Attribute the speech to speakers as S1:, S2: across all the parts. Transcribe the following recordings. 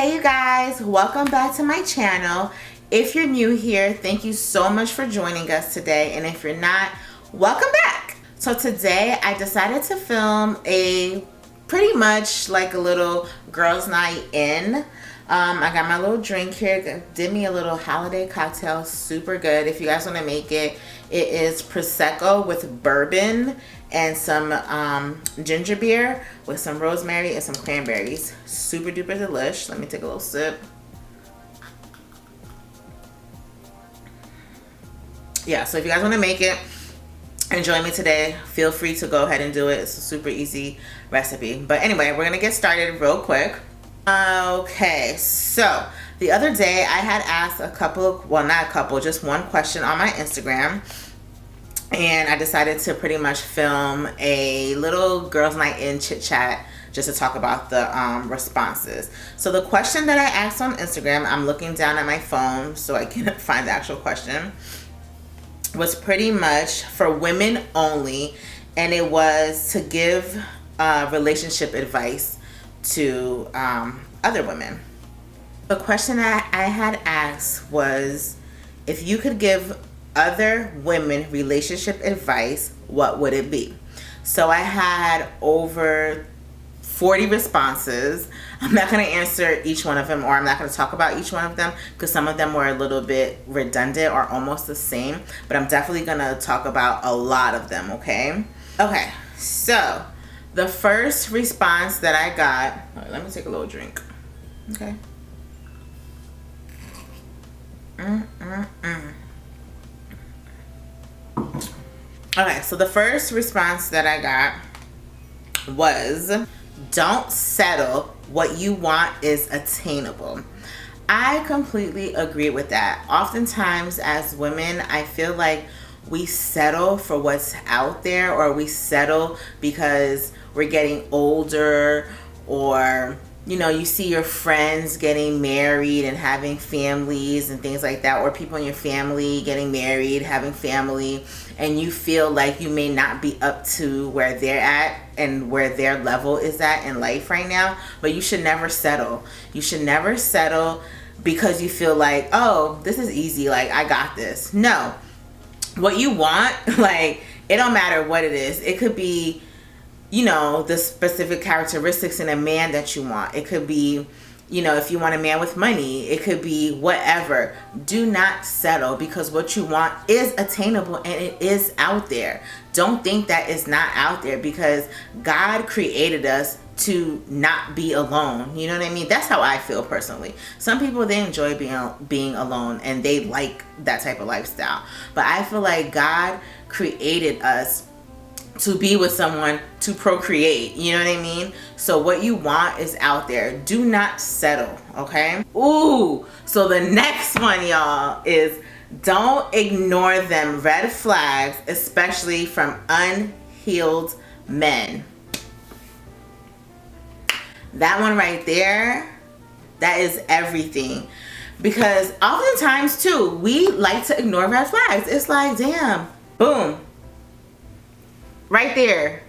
S1: Hey you guys, welcome back to my channel. If you're new here, thank you so much for joining us today, and if you're not, welcome back. So today I decided to film a pretty much like a little girls night in. I got my little drink here, did me a little holiday cocktail, super good. If you guys want to make it, it is Prosecco with bourbon and some ginger beer with some rosemary and some cranberries. Super duper delish. Let me take a little sip. Yeah, so if you guys want to make it and join me today, feel free to go ahead and do it. It's a super easy recipe. But anyway, we're gonna get started real quick. Okay, so the other day I had asked a couple of, well, not a couple, just one question on my Instagram, and I decided to pretty much film a little girls night in chit chat just to talk about the responses. So the question that I asked on Instagram, I'm looking down at my phone so I can find the actual question, was pretty much for women only, and it was to give relationship advice to other women. The question that I had asked was, if you could give other women relationship advice, what would it be? So I had over 40 responses. I'm not going to answer each one of them, or I'm not going to talk about each one of them because some of them were a little bit redundant or almost the same, but I'm definitely going to talk about a lot of them, okay? Okay, so the first response that I got, let me take a little drink, okay? Okay, so the first response that I got was, don't settle. What you want is attainable. I completely agree with that. Oftentimes as women, I feel like we settle for what's out there, or we settle because we're getting older, or you know, you see your friends getting married and having families and things like that, or people in your family getting married, having family, and you feel like you may not be up to where they're at and where their level is at in life right now. But you should never settle. You should never settle because you feel like, oh, this is easy, like I got this. No. What you want, like, it don't matter what it is. It could be, you know, the specific characteristics in a man that you want. It could be, you know, if you want a man with money, it could be whatever. Do not settle, because what you want is attainable and it is out there. Don't think that it's not out there, because God created us to not be alone. You know what I mean? That's how I feel personally. Some people, they enjoy being alone and they like that type of lifestyle. But I feel like God created us to be with someone, to procreate. You know what I mean? So what you want is out there. Do not settle, okay? Ooh, so the next one, y'all, is don't ignore them red flags, especially from unhealed men. That one right there, that is everything. Because oftentimes too, we like to ignore red flags. It's like, damn, boom, right there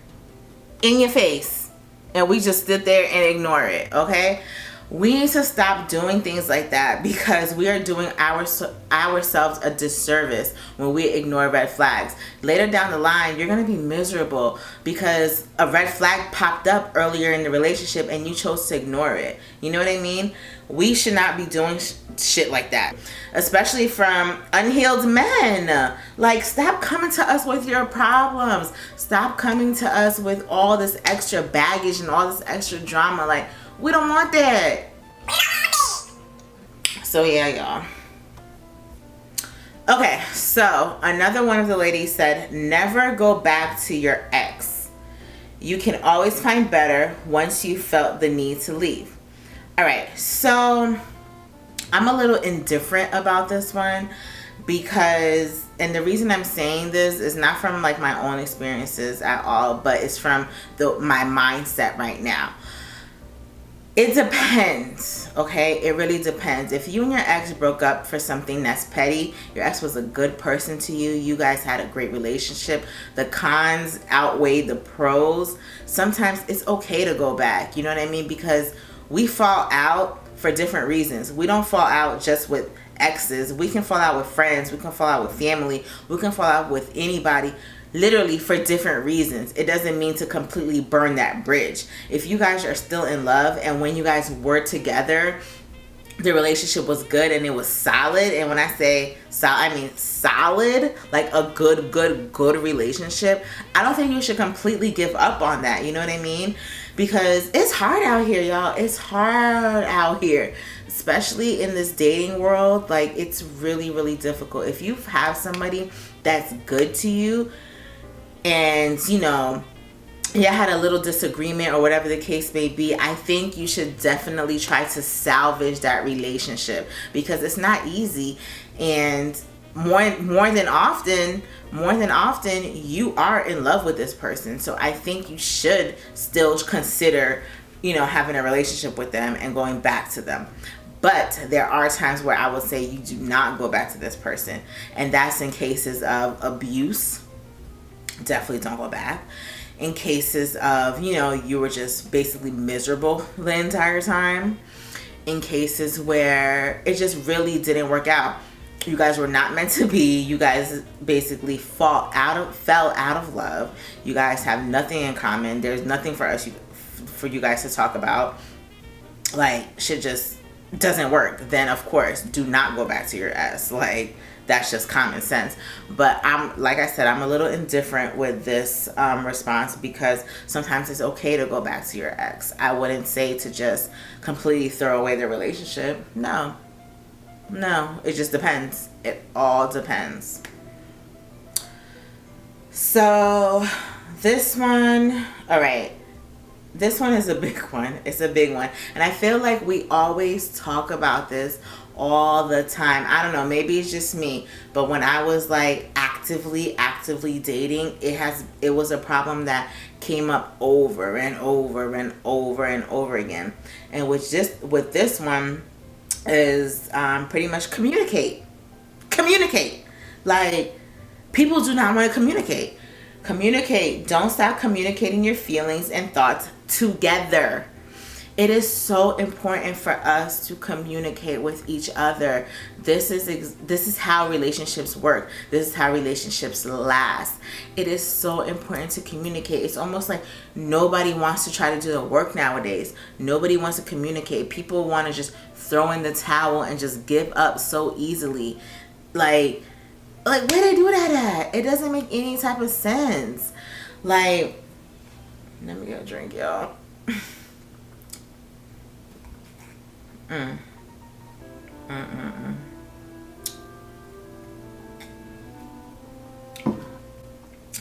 S1: in your face, and we just sit there and ignore it, okay? We need to stop doing things like that, because we are doing ourselves a disservice when we ignore red flags. Later down the line, you're going to be miserable because a red flag popped up earlier in the relationship and you chose to ignore it. You know what I mean? We should not be doing shit like that, especially from unhealed men. Like, stop coming to us with your problems. Stop coming to us with all this extra baggage and all this extra drama. Like, we don't want that. So yeah, y'all. Okay, so another one of the ladies said, never go back to your ex. You can always find better once you felt the need to leave. All right, so I'm a little indifferent about this one, because, and the reason I'm saying this is not from like my own experiences at all, but it's from my mindset right now. It depends, okay? It really depends. If you and your ex broke up for something that's petty, your ex was a good person to you, you guys had a great relationship, the cons outweigh the pros, sometimes it's okay to go back, you know what I mean? Because we fall out for different reasons. We don't fall out just with exes. We can fall out with friends. We can fall out with family. We can fall out with anybody, literally for different reasons. It doesn't mean to completely burn that bridge. If you guys are still in love and when you guys were together, the relationship was good and it was solid. And when I say solid, I mean solid, like a good relationship. I don't think you should completely give up on that. You know what I mean? Because it's hard out here, y'all. It's hard out here, especially in this dating world. Like, it's really difficult. If you have somebody that's good to you and, you know, you had a little disagreement or whatever the case may be, I think you should definitely try to salvage that relationship, because it's not easy. And more than often you are in love with this person. So I think you should still consider, you know, having a relationship with them and going back to them. But there are times where I will say you do not go back to this person, and that's in cases of abuse. Definitely don't go back. In cases of, you know, you were just basically miserable the entire time. In cases where it just really didn't work out. You guys were not meant to be. You guys basically fell out of love. You guys have nothing in common. There's nothing for you guys to talk about. Like, shit just doesn't work. Then of course, do not go back to your ex. Like, that's just common sense. But like I said, I'm a little indifferent with this response, because sometimes it's okay to go back to your ex. I wouldn't say to just completely throw away the relationship. No, it just depends. It all depends. So this one, all right. This one is a big one. It's a big one. And I feel like we always talk about this all the time. I don't know, maybe it's just me, but when I was like actively dating, it was a problem that came up over and over again. And with this one is pretty much communicate. Like, people do not want to communicate. Don't stop communicating your feelings and thoughts together. It is so important for us to communicate with each other. This is how relationships work. This is how relationships last. It is so important to communicate. It's almost like nobody wants to try to do the work nowadays. Nobody wants to communicate. People want to just throw in the towel and just give up so easily. Like where they do that at? It doesn't make any type of sense. Like, let me get a drink, y'all.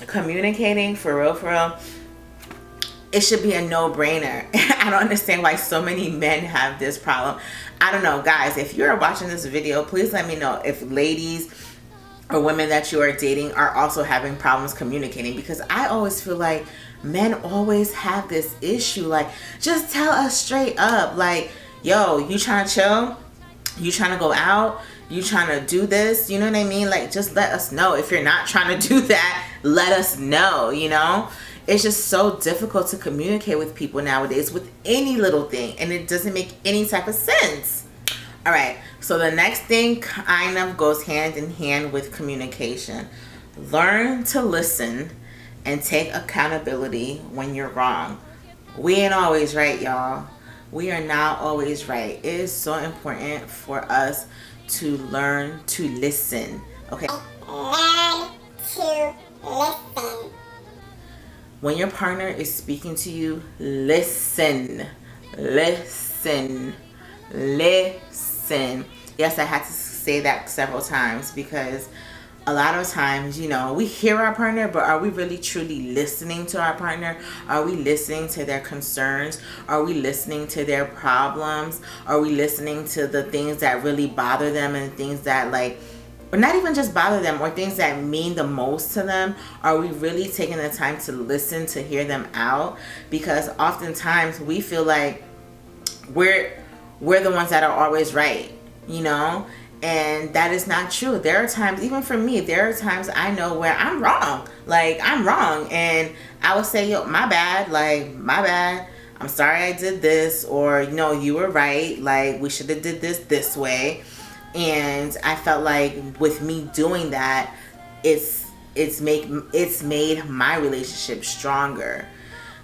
S1: Communicating, for real, it should be a no-brainer. I don't understand why so many men have this problem. I don't know, guys, if you're watching this video, please let me know if ladies or women that you are dating are also having problems communicating, because I always feel like men always have this issue. Like, just tell us straight up, like, yo, you trying to chill? You trying to go out? You trying to do this? You know what I mean? Like, just let us know. If you're not trying to do that, let us know, you know? It's just so difficult to communicate with people nowadays with any little thing, and it doesn't make any type of sense. All right, so the next thing kind of goes hand in hand with communication. Learn to listen and take accountability when you're wrong. We ain't always right, y'all. We are not always right. It is so important for us to learn to listen. Okay?
S2: Learn to listen.
S1: When your partner is speaking to you, listen. Listen. Yes, I had to say that several times, because a lot of times, you know, we hear our partner, but are we really truly listening to our partner? Are we listening to their concerns? Are we listening to their problems? Are we listening to the things that really bother them, and things that, like, or not even just bother them, or things that mean the most to them? Are we really taking the time to listen, to hear them out? Because oftentimes we feel like we're the ones that are always right, you know? And that is not true. There are times, even for me, there are times I know where I'm wrong. Like, I'm wrong. And I would say, yo, my bad. Like, my bad. I'm sorry I did this, or no, you were right, like we should have did this way. And I felt like with me doing that, it's made my relationship stronger.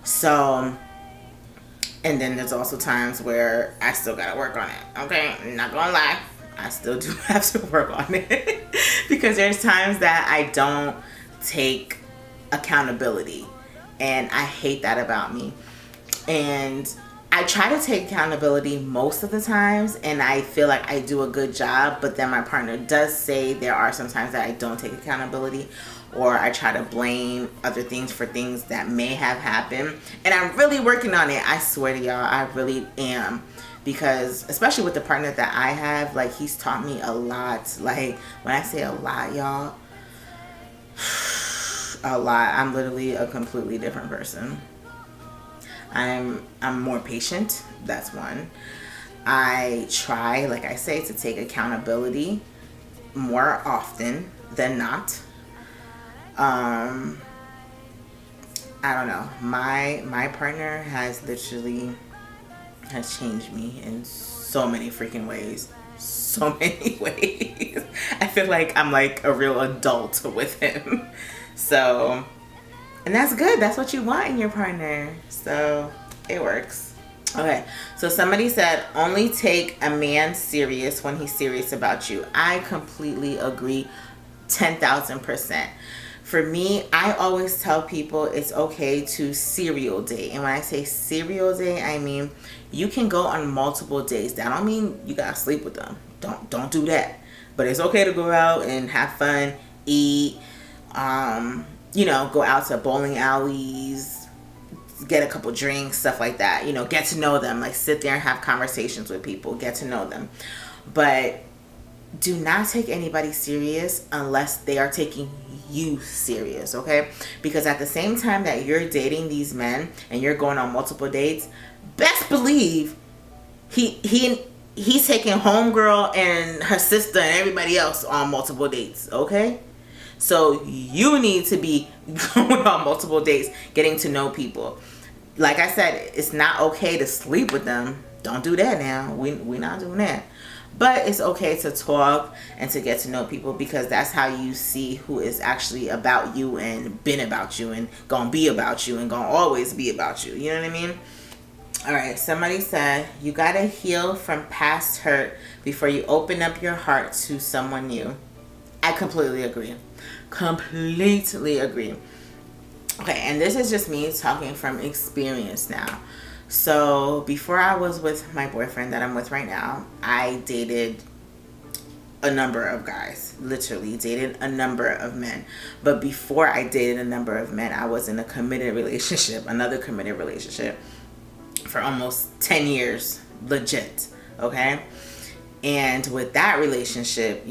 S1: So, and then there's also times where I still gotta work on it. Okay, I'm not gonna lie, I still do have to work on it because there's times that I don't take accountability, and I hate that about me. And I try to take accountability most of the times, and I feel like I do a good job, but then my partner does say there are some times that I don't take accountability, or I try to blame other things for things that may have happened. And I'm really working on it. I swear to y'all, I really am. Because especially with the partner that I have, like, he's taught me a lot. Like, when I say a lot, y'all, a lot. I'm literally a completely different person. I'm more patient. That's one. I try, like I say, to take accountability more often than not. I don't know. My partner has changed me in so many freaking ways. So many ways. I feel like I'm like a real adult with him. So, and that's good. That's what you want in your partner. So it works. Okay, so somebody said only take a man serious when he's serious about you. I completely agree, 10,000%. For me, I always tell people it's okay to serial date. And when I say serial date, I mean you can go on multiple dates. That don't mean you gotta sleep with them. Don't do that. But it's okay to go out and have fun, eat, go out to bowling alleys, get a couple drinks, stuff like that. Get to know them. Like, sit there and have conversations with people, get to know them. But do not take anybody serious unless they are taking you serious, okay? Because at the same time that you're dating these men and you're going on multiple dates, best believe he's taking homegirl and her sister and everybody else on multiple dates, okay? So you need to be going on multiple dates, getting to know people. Like I said, it's not okay to sleep with them. Don't do that now. We're not doing that. But it's okay to talk and to get to know people, because that's how you see who is actually about you and been about you and gonna be about you and gonna always be about you. You know what I mean? All right, somebody said you gotta heal from past hurt before you open up your heart to someone new. I completely agree. Completely agree. Okay, and this is just me talking from experience now. So before I was with my boyfriend that I'm with right now, I dated a number of guys. Literally dated a number of men. But before I dated a number of men, I was in a committed relationship, another committed relationship for almost 10 years, legit, okay? And with that relationship,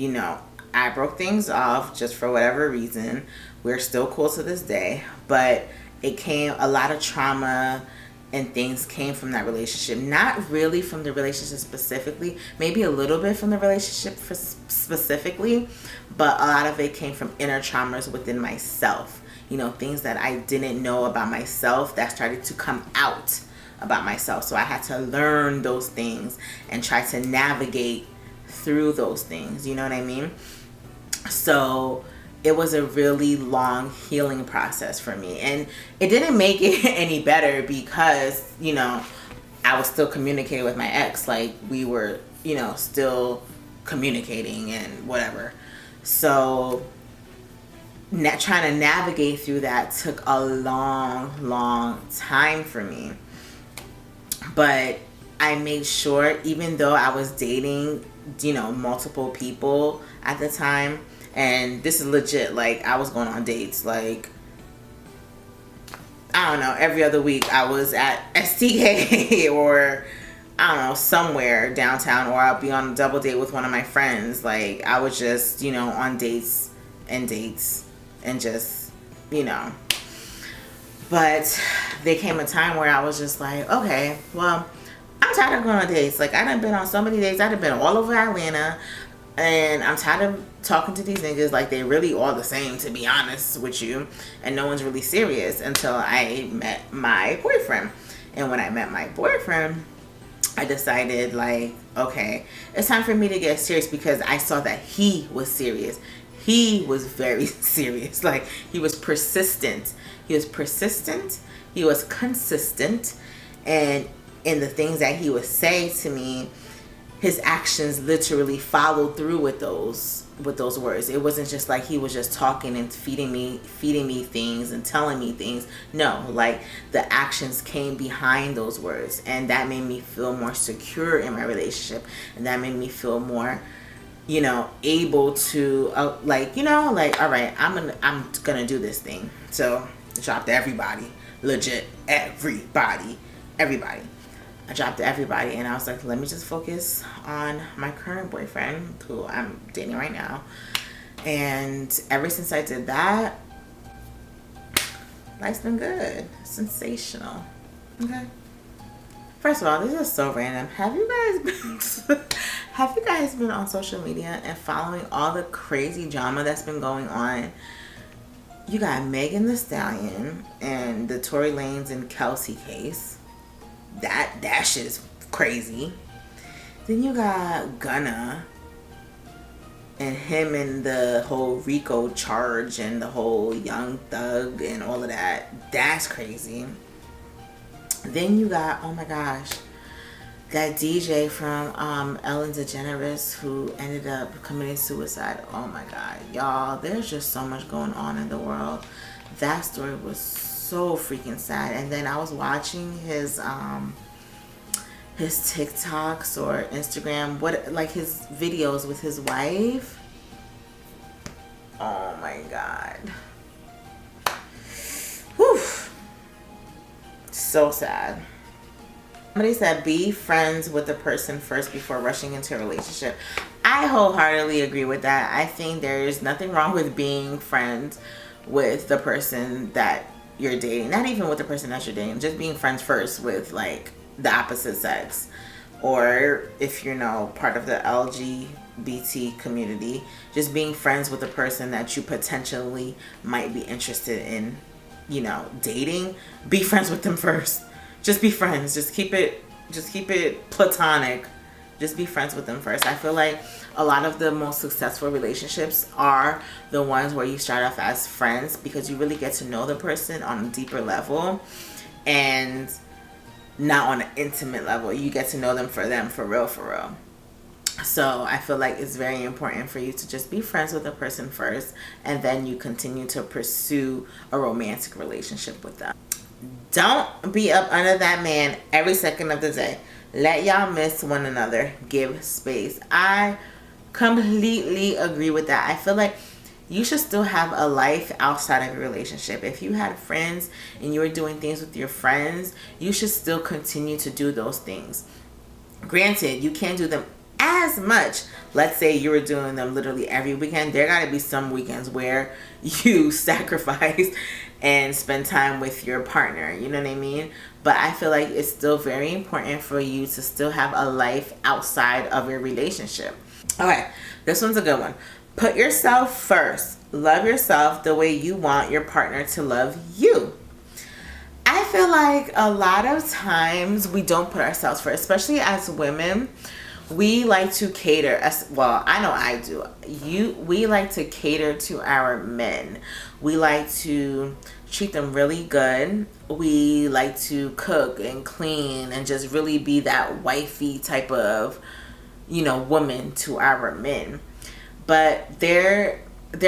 S1: I broke things off just for whatever reason. We're still cool to this day, but it came a lot of trauma and things came from that relationship. Not really from the relationship specifically, maybe a little bit from the relationship specifically, but a lot of it came from inner traumas within myself. Things that I didn't know about myself that started to come out about myself. So I had to learn those things and try to navigate through those things. You know what I mean? So it was a really long healing process for me, and it didn't make it any better because I was still communicating with my ex. Like, we were still communicating and whatever. So trying to navigate through that took a long time for me. But I made sure, even though I was dating multiple people at the time, and this is legit, like, I was going on dates, like, I don't know, every other week I was at STK or, I don't know, somewhere downtown, or I'll be on a double date with one of my friends. Like, I was just, on dates and just, But there came a time where I was just like, okay, well, I'm tired of going on dates. Like, I done been on so many dates. I done been all over Atlanta. And I'm tired of talking to these niggas like they really all the same, to be honest with you. And no one's really serious until I met my boyfriend. And when I met my boyfriend, I decided like, okay, it's time for me to get serious, because I saw that he was serious. He was very serious. Like, he was persistent. He was persistent. He was consistent. And in the things that he would say to me, his actions literally followed through with those words. It wasn't just like he was just talking and feeding me things and telling me things. No, like, the actions came behind those words, and that made me feel more secure in my relationship, and that made me feel more, you know, able to like, you know, like, all right, I'm gonna do this thing. So I dropped everybody, legit everybody. I dropped everybody, and I was like, let me just focus on my current boyfriend, who I'm dating right now. And ever since I did that, life's been good. Sensational. Okay. First of all, this is so random. Have you guys been on social media and following all the crazy drama that's been going on? You got Megan Thee Stallion and the Tory Lanez and Kelsey case. That shit is crazy. Then you got Gunna and him and the whole Rico charge and the whole Young Thug and all of that. That's crazy. Then you got, oh my gosh, that DJ from Ellen DeGeneres who ended up committing suicide. Oh my god, y'all, there's just so much going on in the world. That story was so freaking sad. And then I was watching his TikToks or Instagram, like his videos with his wife. Oh my god. Whew. So sad. Somebody said be friends with the person first before rushing into a relationship. I wholeheartedly agree with that. I think there's nothing wrong with being friends with the person that you're dating. Not even with the person that you're dating. Just being friends first with like the opposite sex. Or if you're part of the LGBT community, just being friends with a person that you potentially might be interested in, dating. Be friends with them first. Just be friends. Just keep it platonic. Just be friends with them first. I feel like a lot of the most successful relationships are the ones where you start off as friends, because you really get to know the person on a deeper level and not on an intimate level. You get to know them for real. So I feel like it's very important for you to just be friends with a person first, and then you continue to pursue a romantic relationship with them. Don't be up under that man every second of the day. Let y'all miss one another. Give space. I completely agree with that. I feel like you should still have a life outside of your relationship. If you had friends and you were doing things with your friends, you should still continue to do those things. Granted, you can't do them as much. Let's say you were doing them literally every weekend. There got to be some weekends where you sacrifice and spend time with your partner. You know what I mean? But I feel like it's still very important for you to still have a life outside of your relationship. Okay, this one's a good one. Put yourself first. Love yourself the way you want your partner to love you. I feel like a lot of times we don't put ourselves first, especially as women. We like to cater, well, I know I do. We like to cater to our men. We like to treat them really good. We like to cook and clean and just really be that wifey type of, woman to our men. But there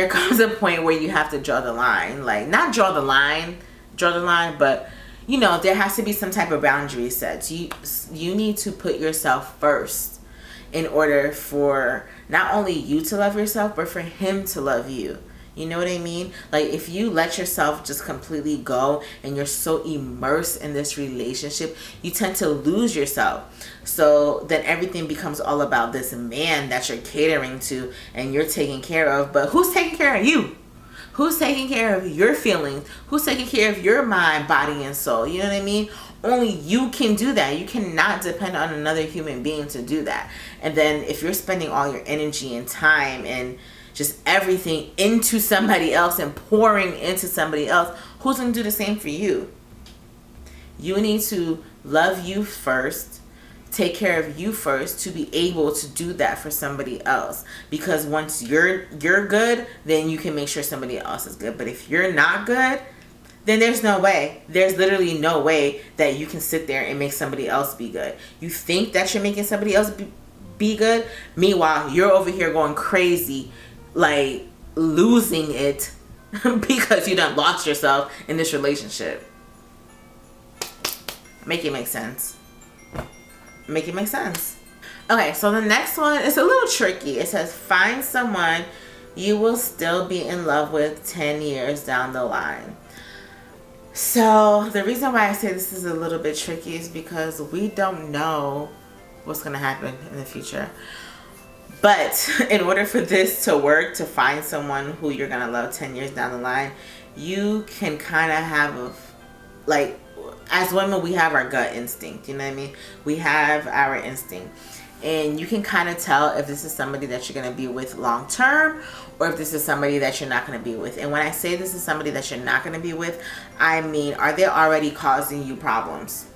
S1: comes a point where you have to draw the line. Like, not draw the line, but there has to be some type of boundary set. You need to put yourself first in order for not only you to love yourself, but for him to love you. You know what I mean? Like, if you let yourself just completely go and you're so immersed in this relationship, you tend to lose yourself. So then everything becomes all about this man that you're catering to and you're taking care of. But who's taking care of you? Who's taking care of your feelings? Who's taking care of your mind, body, and soul? You know what I mean? Only you can do that. You cannot depend on another human being to do that. And then if you're spending all your energy and time and just everything into somebody else and pouring into somebody else, who's going to do the same for you? You need to love you first, take care of you first to be able to do that for somebody else. Because once you're good, then you can make sure somebody else is good. But if you're not good, then there's no way. There's literally no way that you can sit there and make somebody else be good. You think that you're making somebody else be good. Meanwhile, you're over here going crazy, like losing it because you done lost yourself in this relationship. Make it make sense. Make it make sense. Okay, so the next one is a little tricky. It says, find someone you will still be in love with 10 years down the line. So the reason why I say this is a little bit tricky is because we don't know what's going to happen in the future. But in order for this to work, to find someone who you're going to love 10 years down the line, you can kind of have like, as women, we have our gut instinct. You know what I mean? We have our instinct. And you can kind of tell if this is somebody that you're going to be with long term, or if this is somebody that you're not going to be with. And when I say this is somebody that you're not going to be with, I mean, are they already causing you problems?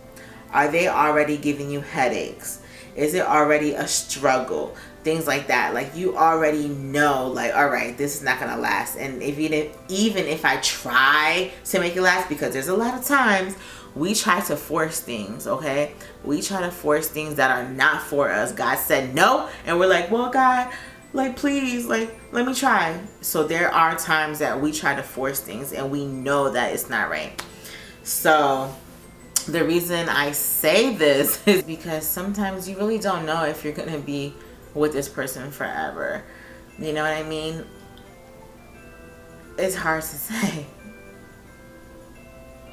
S1: Are they already giving you headaches? Is it already a struggle? Things like that. Like, you already know, like, all right, this is not going to last. And even if I try to make it last, because there's a lot of times we try to force things, okay? We try to force things that are not for us. God said no, and we're like, well, God, like, please, like, let me try. So there are times that we try to force things and we know that it's not right. So the reason I say this is because sometimes you really don't know if you're gonna be with this person forever. You know what I mean? It's hard to say.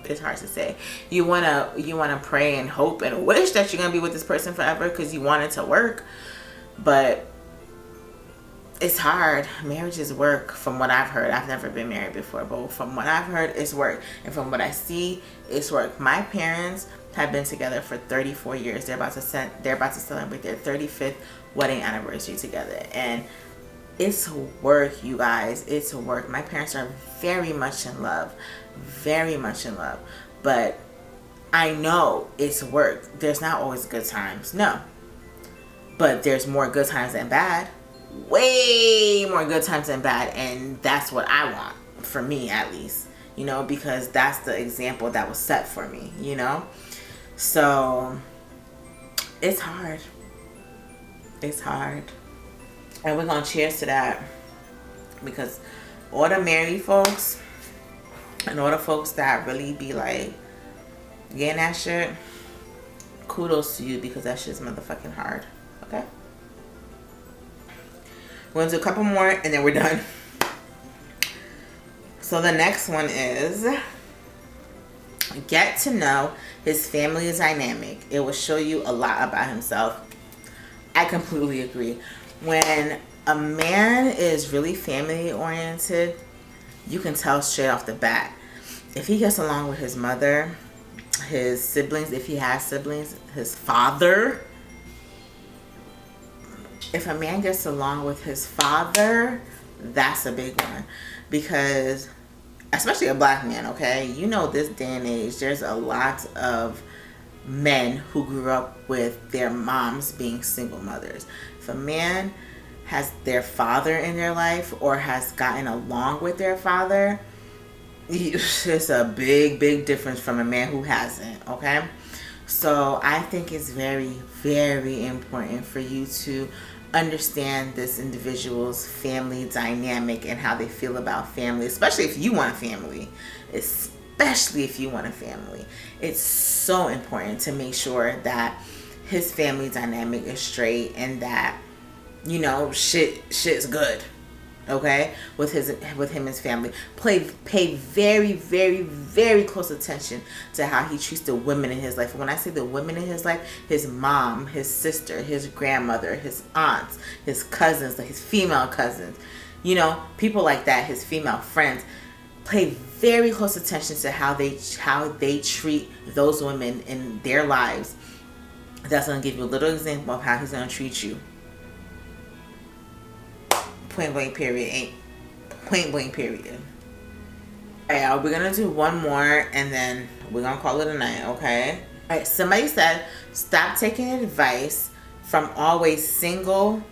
S1: It's hard to say. You wanna pray and hope and wish that you're gonna be with this person forever because you want it to work, but it's hard. Marriage is work, from what I've heard. I've never been married before, but from what I've heard, it's work, and from what I see, it's work. My parents have been together for 34 years. They're about to celebrate their 35th wedding anniversary together, and it's work, you guys. It's work. My parents are very much in love, but I know it's work. There's not always good times, no, but there's more good times than bad. Way more good times than bad, and that's what I want, for me at least, you know, because that's the example that was set for me, you know. So it's hard. And we're gonna cheers to that, because all the married folks and all the folks that really be like getting that shit, kudos to you, because that shit's motherfucking hard. Okay, we're gonna do a couple more and then we're done. So the next one is, get to know his family dynamic. It will show you a lot about himself. I completely agree. When a man is really family oriented, you can tell straight off the bat. If he gets along with his mother, his siblings, if he has siblings, his father. If a man gets along with his father, that's a big one. Because, especially a black man, okay? You know, this day and age, there's a lot of men who grew up with their moms being single mothers. If a man has their father in their life or has gotten along with their father, it's a big difference from a man who hasn't, okay? So I think it's very, very important for you to understand this individual's family dynamic and how they feel about family, especially if you want a family. Especially if you want a family. It's so important to make sure that his family dynamic is straight and that, you know, shit's good. Okay, with him and his family. Pay very, very, very close attention to how he treats the women in his life. And when I say the women in his life, his mom, his sister, his grandmother, his aunts, his cousins, like his female cousins, you know, people like that, his female friends. Pay very close attention to how they treat those women in their lives. That's going to give you a little example of how he's going to treat you. Point blank period. Point blank period. Alright, y'all, we're gonna do one more and then we're gonna call it a night, okay? All right, somebody said, stop taking advice from always single,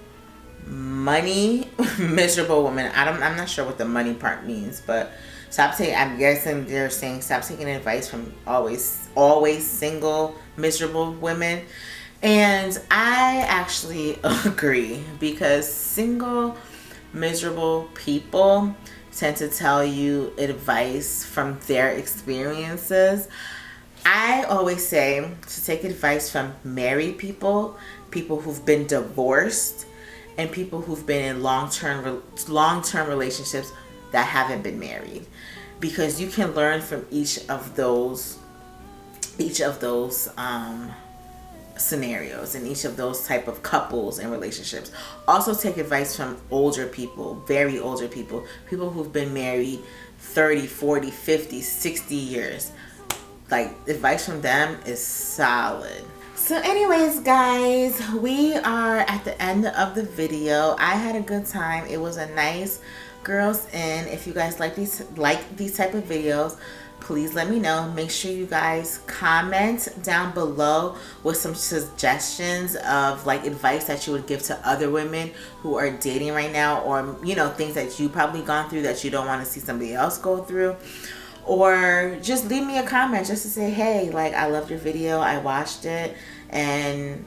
S1: money, miserable women. I'm not sure what the money part means, but stop taking, I'm guessing they're saying stop taking advice from always single, miserable women. And I actually agree, because single, miserable people tend to tell you advice from their experiences. I always say to take advice from married people, people who've been divorced, and people who've been in long-term relationships that haven't been married, because you can learn from each of those scenarios and each of those type of couples and relationships. Also take advice from older people, very older people, people who've been married 30, 40, 50, 60 years. Like, advice from them is solid. So anyways, guys, we are at the end of the video. I had a good time. It was a nice girls in. If you guys like these type of videos, please let me know. Make sure you guys comment down below with some suggestions of like advice that you would give to other women who are dating right now, or you know, things that you probably gone through that you don't want to see somebody else go through. Or just leave me a comment just to say, hey, like, I loved your video, I watched it, and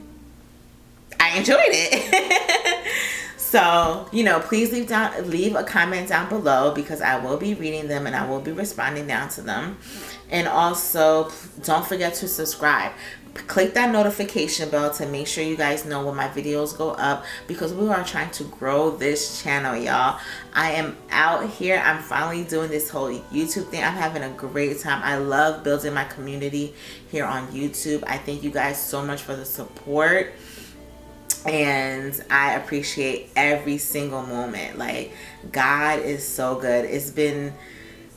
S1: I enjoyed it. So, you know, please leave a comment down below, because I will be reading them and I will be responding down to them. And also, don't forget to subscribe. Click that notification bell to make sure you guys know when my videos go up, because we are trying to grow this channel, y'all. I am out here. I'm finally doing this whole YouTube thing. I'm having a great time. I love building my community here on YouTube. I thank you guys so much for the support, and I appreciate every single moment. Like, God is so good. It's been,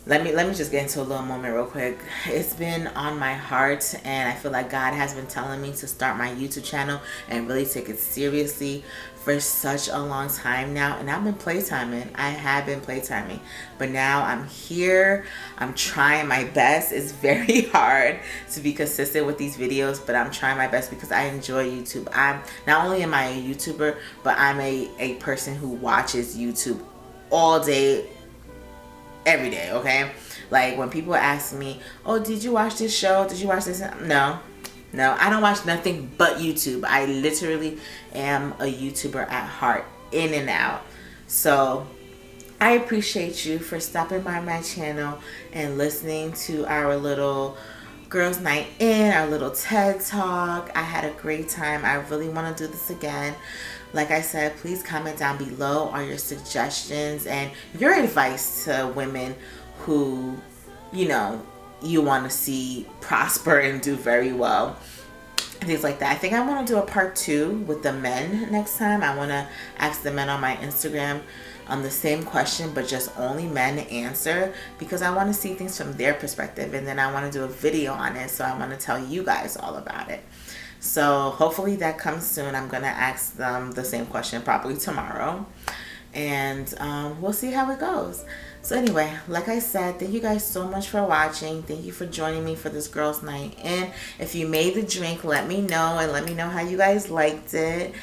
S1: let me just get into a little moment real quick. It's been on my heart, and I feel like God has been telling me to start my YouTube channel and really take it seriously for such a long time now. And I've been playtiming. I have been playtiming, but now I'm here. I'm trying my best. It's very hard to be consistent with these videos, but I'm trying my best because I enjoy YouTube. I'm not only am I a YouTuber, but I'm a person who watches YouTube all day, every day. Okay, like when people ask me, oh, did you watch this show, did you watch this? No, I don't watch nothing but YouTube. I literally am a YouTuber at heart, in and out. So I appreciate you for stopping by my channel and listening to our little girls night in, our little TED talk. I had a great time. I really want to do this again. Like I said, please comment down below all your suggestions and your advice to women who, you know, you want to see prosper and do very well. Things like that. I think I want to do a part 2 with the men next time. I want to ask the men on my Instagram on the same question, but just only men answer, because I want to see things from their perspective, and then I want to do a video on it, so I want to tell you guys all about it. So hopefully that comes soon. I'm gonna ask them the same question probably tomorrow, and we'll see how it goes. So anyway, like I said, thank you guys so much for watching. Thank you for joining me for this girls night in. If you made the drink, let me know, and let me know how you guys liked it.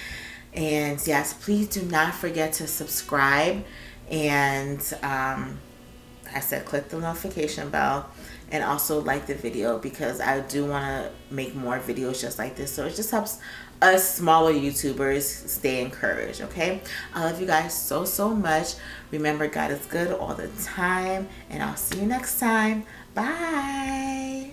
S1: And yes, please do not forget to subscribe, and I said click the notification bell, and also like the video, because I do want to make more videos just like this, so it just helps us smaller YouTubers stay encouraged. Okay, I love you guys so much. Remember, God is good all the time, and I'll see you next time. Bye.